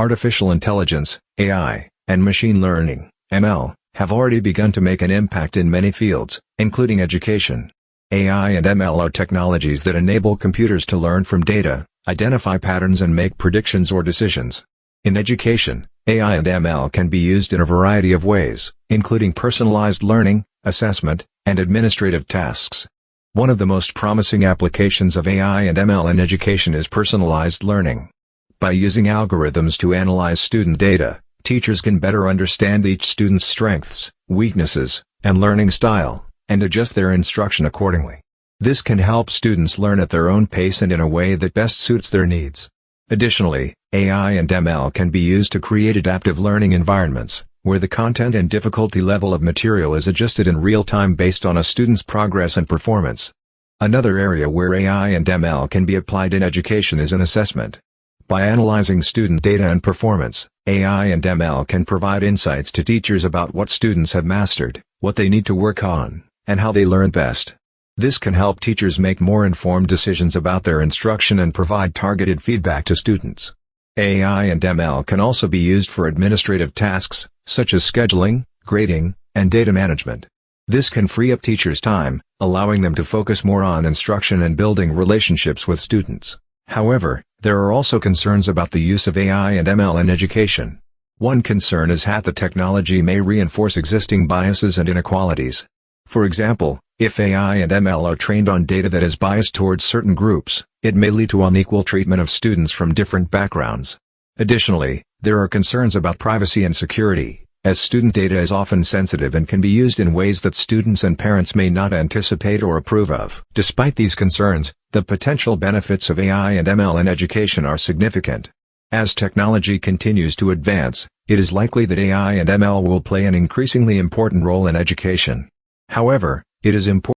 Artificial intelligence, AI, and machine learning, ML, have already begun to make an impact in many fields, including education. AI and ML are technologies that enable computers to learn from data, identify patterns and make predictions or decisions. In education, AI and ML can be used in a variety of ways, including personalized learning, assessment, and administrative tasks. One of the most promising applications of AI and ML in education is personalized learning. By using algorithms to analyze student data, teachers can better understand each student's strengths, weaknesses, and learning style, and adjust their instruction accordingly. This can help students learn at their own pace and in a way that best suits their needs. Additionally, AI and ML can be used to create adaptive learning environments, where the content and difficulty level of material is adjusted in real time based on a student's progress and performance. Another area where AI and ML can be applied in education is in assessment. By analyzing student data and performance, AI and ML can provide insights to teachers about what students have mastered, what they need to work on, and how they learn best. This can help teachers make more informed decisions about their instruction and provide targeted feedback to students. AI and ML can also be used for administrative tasks, such as scheduling, grading, and data management. This can free up teachers' time, allowing them to focus more on instruction and building relationships with students. However, there are also concerns about the use of AI and ML in education. One concern is that the technology may reinforce existing biases and inequalities. For example, if AI and ML are trained on data that is biased towards certain groups, it may lead to unequal treatment of students from different backgrounds. Additionally, there are concerns about privacy and security, as student data is often sensitive and can be used in ways that students and parents may not anticipate or approve of. Despite these concerns, the potential benefits of AI and ML in education are significant. As technology continues to advance, it is likely that AI and ML will play an increasingly important role in education. However, it is important